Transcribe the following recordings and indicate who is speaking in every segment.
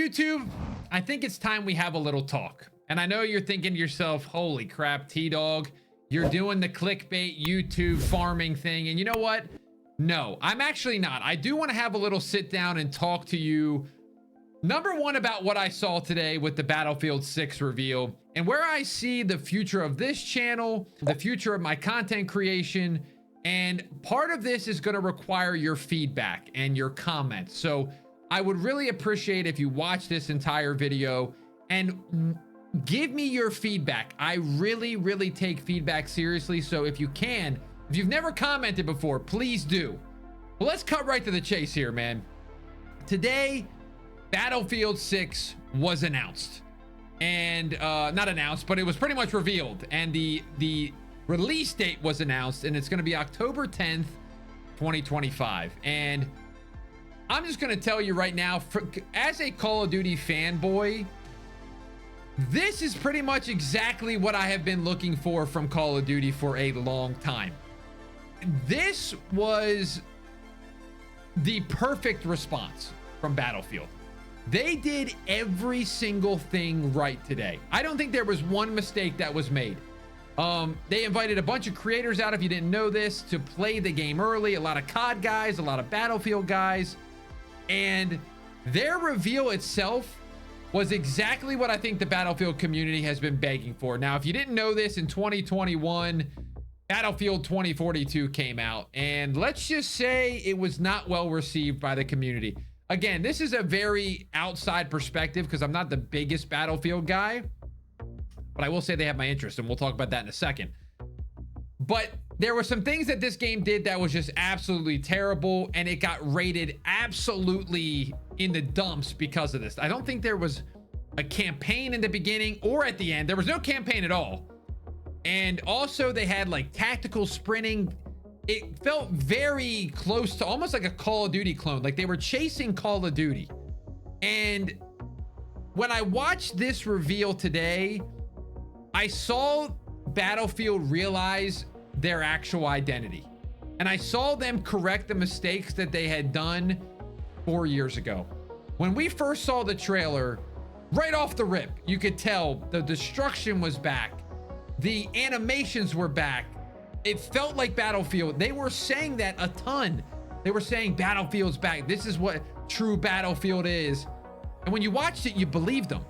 Speaker 1: YouTube, I think it's time we have a little talk. And I know you're thinking to yourself, holy crap, T-Dawg, you're doing the clickbait YouTube farming thing. And you know what? No, I'm actually not. I do want to have a little sit down and talk to you. Number one, about what I saw today with the Battlefield 6 reveal and where I see the future of this channel, the future of my content creation. And part of this is going to require your feedback and your comments. So I would really appreciate if you watch this entire video and give me your feedback. I really take feedback seriously. So if you can, if you've never commented before, please do. Well, let's cut right to the chase here, man. Today, Battlefield 6 was announced. And not announced, but it was pretty much revealed. And the release date was announced, and it's going to be October 10th, 2025. And I'm just going to tell you right now, as a Call of Duty fanboy, this is pretty much exactly what I have been looking for from Call of Duty for a long time. This was the perfect response from Battlefield. They did every single thing right today. I don't think there was one mistake that was made. They invited a bunch of creators out, if you didn't know this, to play the game early. A lot of COD guys, a lot of Battlefield guys. And their reveal itself was exactly what I think the Battlefield community has been begging for. Now, if you didn't know this, in 2021, Battlefield 2042 came out. And let's just say it was not well received by the community. Again, this is a very outside perspective because I'm not the biggest Battlefield guy. But I will say they have my interest, and we'll talk about that in a second. But there were some things that this game did that was just absolutely terrible, and it got rated absolutely in the dumps because of this. I don't think there was a campaign in the beginning or at the end. There was no campaign at all. And also they had like tactical sprinting. It felt very close to almost like a Call of Duty clone. Like they were chasing Call of Duty. And when I watched this reveal today, I saw Battlefield realize their actual identity. And I saw them correct the mistakes that they had done 4 years ago. When we first saw the trailer, right off the rip, you could tell the destruction was back. The animations were back. It felt like Battlefield. They were saying that a ton. They were saying Battlefield's back. This is what true Battlefield is. And when you watched it, you believed them.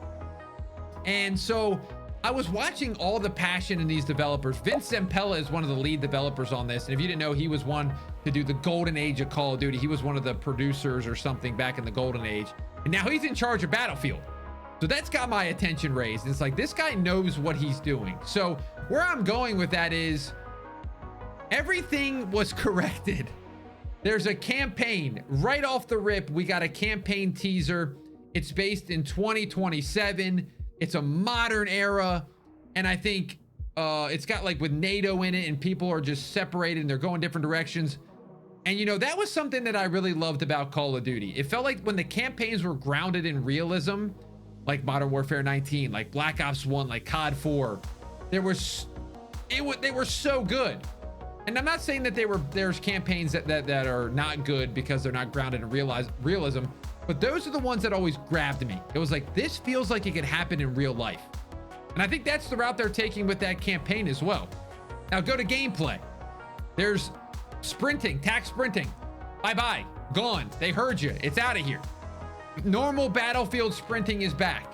Speaker 1: And so I was watching all the passion in these developers. Vince Zampella is one of the lead developers on this. And if you didn't know, he was one to do the golden age of Call of Duty. He was one of the producers or something back in the golden age. And now he's in charge of Battlefield. So that's got my attention raised. It's like, this guy knows what he's doing. So where I'm going with that is everything was corrected. There's a campaign right off the rip. We got a campaign teaser. It's based in 2027. It's a modern era, and I think it's got like with NATO in it, and people are just separated and they're going different directions. And you know, that was something that I really loved about Call of Duty. It felt like when the campaigns were grounded in realism, like Modern Warfare 19, like Black Ops 1, like COD 4, they were so good. And I'm not saying that there's campaigns that are not good because they're not grounded in realism. But those are the ones that always grabbed me. It was like, this feels like it could happen in real life. And I think that's the route they're taking with that campaign as well. Now go to gameplay. There's sprinting, tac sprinting. Bye-bye, gone. They heard you, it's out of here. Normal Battlefield sprinting is back.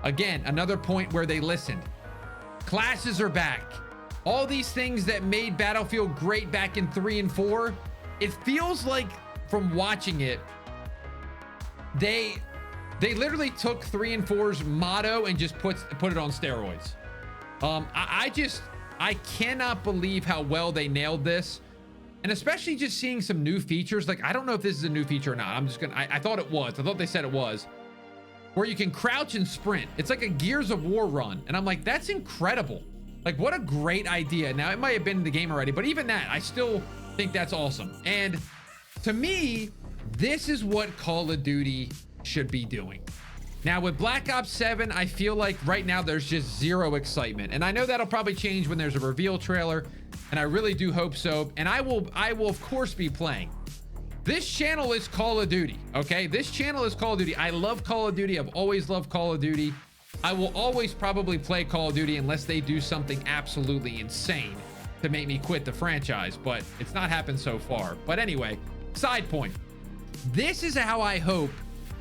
Speaker 1: Again, another point where they listened. Classes are back. All these things that made Battlefield great back in 3 and 4, it feels like from watching it, they literally took 3 and 4's motto and just put it on steroids. I cannot believe how well they nailed this. And especially just seeing some new features. Like, I don't know if this is a new feature or not. I thought it was. I thought they said it was. Where you can crouch and sprint. It's like a Gears of War run. And I'm like, that's incredible. Like, what a great idea. Now, it might have been in the game already, but even that, I still think that's awesome. And to me, this is what Call of Duty should be doing. Now with Black Ops 7, I feel like right now there's just zero excitement. And I know that'll probably change when there's a reveal trailer, and I really do hope so. And I will of course be playing. This channel is Call of Duty, okay? This channel is Call of Duty. I love Call of Duty. I've always loved Call of Duty. I will always probably play Call of Duty unless they do something absolutely insane to make me quit the franchise, but it's not happened so far. But anyway, side point. This is how I hope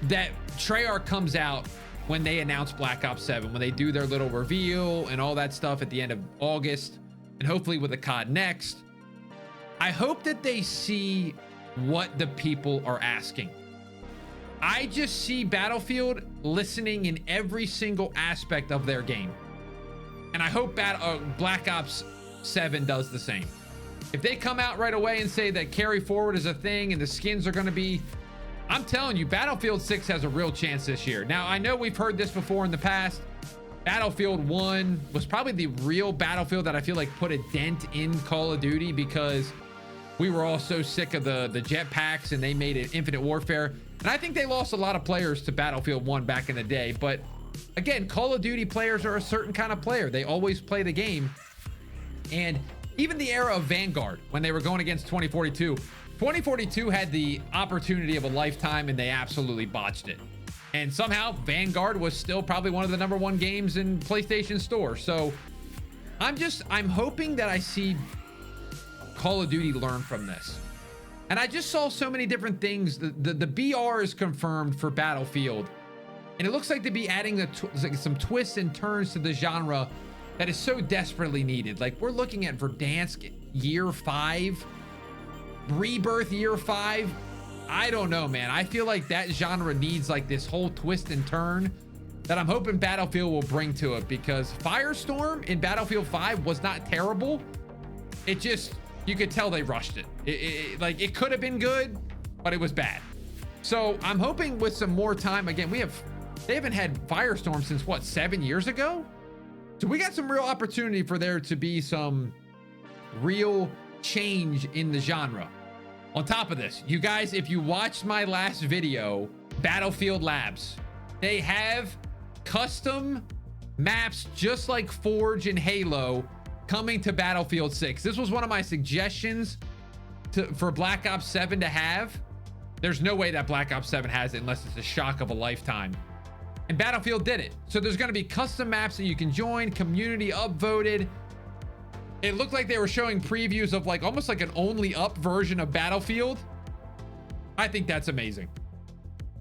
Speaker 1: that Treyarch comes out when they announce Black Ops 7, when they do their little reveal and all that stuff at the end of August, and hopefully with the COD next. I hope that they see what the people are asking. I just see Battlefield listening in every single aspect of their game. And I hope Black Ops 7 does the same. If they come out right away and say that carry forward is a thing and the skins are going to be, I'm telling you, Battlefield 6 has a real chance this year. Now, I know we've heard this before in the past. Battlefield 1 was probably the real Battlefield that I feel like put a dent in Call of Duty, because we were all so sick of the jetpacks and they made it Infinite Warfare. And I think they lost a lot of players to Battlefield 1 back in the day. But again, Call of Duty players are a certain kind of player. They always play the game. And even the era of Vanguard, when they were going against 2042, 2042 had the opportunity of a lifetime and they absolutely botched it. And somehow Vanguard was still probably one of the #1 games in PlayStation Store. So I'm hoping that I see Call of Duty learn from this. And I just saw so many different things. The BR is confirmed for Battlefield, and it looks like to be adding some twists and turns to the genre that is so desperately needed. Like, we're looking at Verdansk year 5, Rebirth year 5. I don't know, man. I feel like that genre needs like this whole twist and turn that I'm hoping Battlefield will bring to it, because Firestorm in Battlefield 5 was not terrible. It just, you could tell they rushed it. Like, it could have been good, but it was bad. So I'm hoping with some more time, again, they haven't had Firestorm since what, 7 years ago? So we got some real opportunity for there to be some real change in the genre. On top of this, you guys, if you watched my last video, Battlefield Labs, they have custom maps just like Forge and Halo coming to Battlefield 6. This was one of my suggestions for Black Ops 7 to have. There's no way that Black Ops 7 has it unless it's a shock of a lifetime. And Battlefield did it. So there's going to be custom maps that you can join, community upvoted. It looked like they were showing previews of like almost like an only up version of Battlefield. I think that's amazing.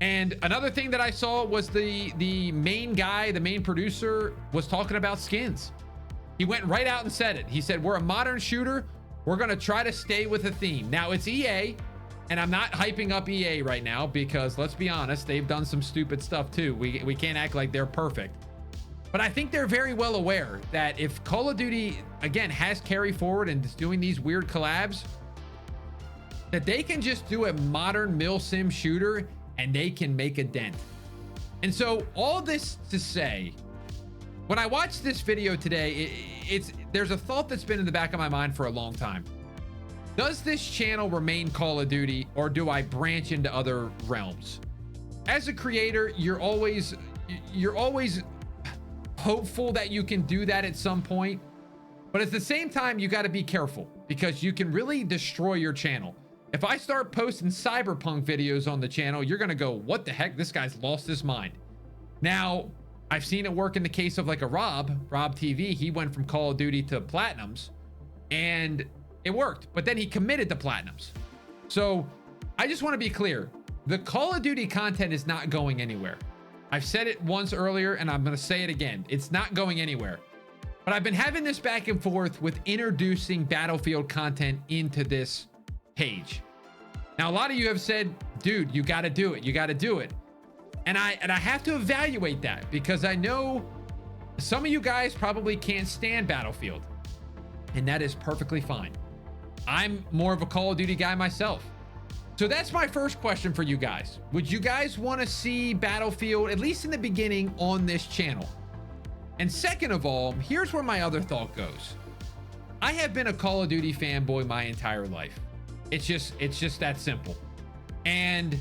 Speaker 1: And another thing that I saw was the main guy, the main producer, was talking about skins. He went right out and said it. He said, we're a modern shooter. We're going to try to stay with a theme. Now, it's EA, and I'm not hyping up EA right now because, let's be honest, they've done some stupid stuff too. We can't act like they're perfect. But I think they're very well aware that if Call of Duty, again, has carry forward and is doing these weird collabs, that they can just do a modern mil-sim shooter and they can make a dent. And so all this to say, when I watched this video today, there's a thought that's been in the back of my mind for a long time. Does this channel remain Call of Duty, or do I branch into other realms? As a creator, you're always hopeful that you can do that at some point, but at the same time, you got to be careful because you can really destroy your channel. If I start posting cyberpunk videos on the channel, you're going to go, what the heck? This guy's lost his mind. Now, I've seen it work in the case of like a Rob TV. He went from Call of Duty to Platinums and it worked, but then he committed to Platinums. So I just want to be clear. The Call of Duty content is not going anywhere. I've said it once earlier and I'm going to say it again. It's not going anywhere. But I've been having this back and forth with introducing Battlefield content into this page. Now, a lot of you have said, dude, you got to do it. You got to do it. And I have to evaluate that because I know some of you guys probably can't stand Battlefield, and that is perfectly fine. I'm more of a Call of Duty guy myself. So that's my first question for you guys. Would you guys want to see Battlefield, at least in the beginning, on this channel? And second of all, here's where my other thought goes. I have been a Call of Duty fanboy my entire life. It's just that simple. And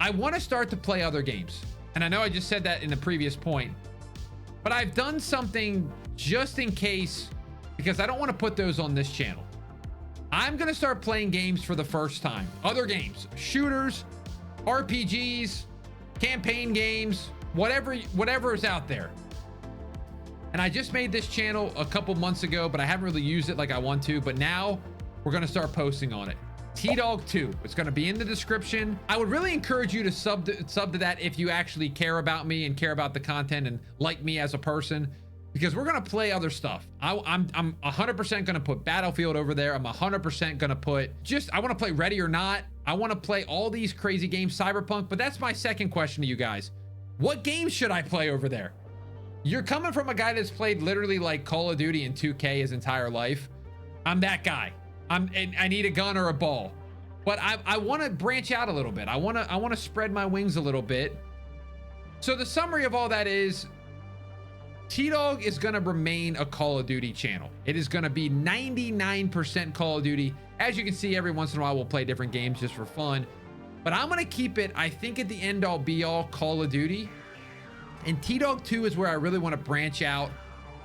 Speaker 1: I want to start to play other games. And I know I just said that in the previous point, but I've done something just in case, because I don't want to put those on this channel. I'm gonna start playing games for the first time. Other games, shooters, RPGs, campaign games, whatever is out there. And I just made this channel a couple months ago, but I haven't really used it like I want to. But now we're gonna start posting on it. Tdawg 2, it's gonna be in the description. I would really encourage you to sub to that if you actually care about me and care about the content and like me as a person, because we're gonna play other stuff. I'm 100% gonna put Battlefield over there. I'm 100% gonna put I want to play Ready or Not. I want to play all these crazy games, Cyberpunk. But that's my second question to you guys. What games should I play over there? You're coming from a guy that's played literally like Call of Duty and 2K his entire life. I'm that guy. I need a gun or a ball. But I want to branch out a little bit. I want to spread my wings a little bit. So the summary of all that is, Tdawg is going to remain a Call of Duty channel. It is going to be 99% Call of Duty. As you can see, every once in a while we'll play different games just for fun. But I'm going to keep it, I think, at the end all be all Call of Duty. And Tdawg 2 is where I really want to branch out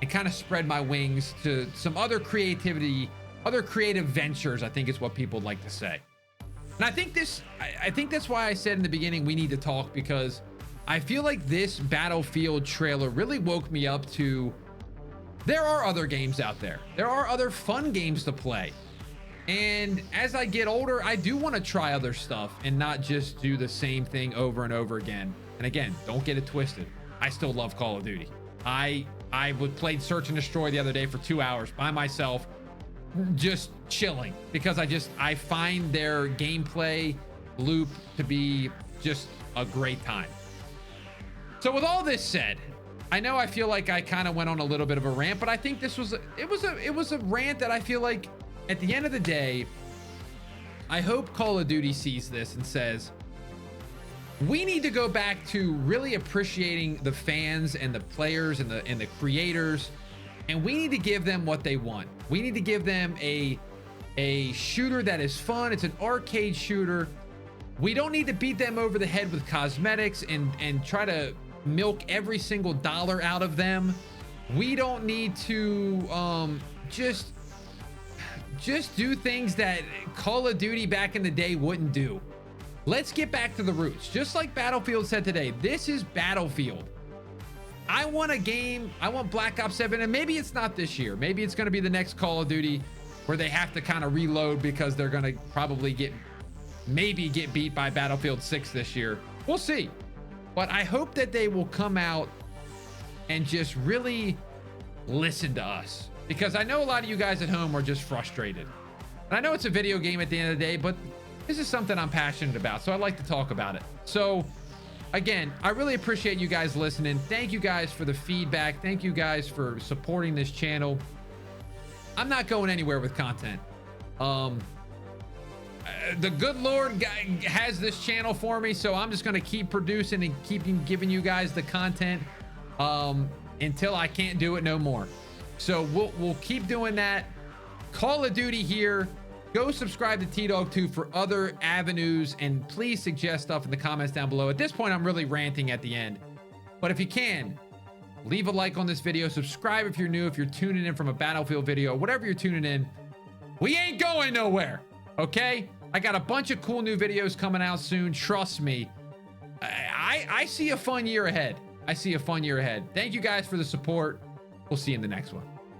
Speaker 1: and kind of spread my wings to some other creativity, other creative ventures, I think is what people like to say. And I think that's why I said in the beginning we need to talk, because I feel like this Battlefield trailer really woke me up to, there are other games out there. There are other fun games to play. And as I get older, I do want to try other stuff and not just do the same thing over and over again. And again, don't get it twisted. I still love Call of Duty. I played Search and Destroy the other day for 2 hours by myself, just chilling, because I find their gameplay loop to be just a great time. So with all this said, I know I feel like I kind of went on a little bit of a rant, but I think this was it was a rant that I feel like at the end of the day, I hope Call of Duty sees this and says, we need to go back to really appreciating the fans and the players and the creators, and we need to give them what they want. We need to give them a shooter that is fun. It's an arcade shooter. We don't need to beat them over the head with cosmetics and try to milk every single dollar out of them. We don't need to just do things that Call of Duty back in the day wouldn't do. Let's get back to the roots. Just like Battlefield said today, this is Battlefield. I want a game, I want Black Ops 7, and maybe it's not this year. Maybe it's going to be the next Call of Duty where they have to kind of reload because they're going to probably maybe get beat by Battlefield 6 this year. We'll see. But I hope that they will come out and just really listen to us, because I know a lot of you guys at home are just frustrated. And I know it's a video game at the end of the day, but this is something I'm passionate about, so I'd like to talk about it. So again, I really appreciate you guys listening. Thank you guys for the feedback. Thank you guys for supporting this channel. I'm not going anywhere with content. The good Lord has this channel for me, so I'm just going to keep producing and keep giving you guys the content until I can't do it no more. So we'll keep doing that. Call of Duty here. Go subscribe to Tdawg 2 for other avenues, and please suggest stuff in the comments down below. At this point, I'm really ranting at the end, but if you can, leave a like on this video, subscribe if you're new, if you're tuning in from a Battlefield video, whatever you're tuning in. We ain't going nowhere, okay? I got a bunch of cool new videos coming out soon. Trust me. I see a fun year ahead. I see a fun year ahead. Thank you guys for the support. We'll see you in the next one.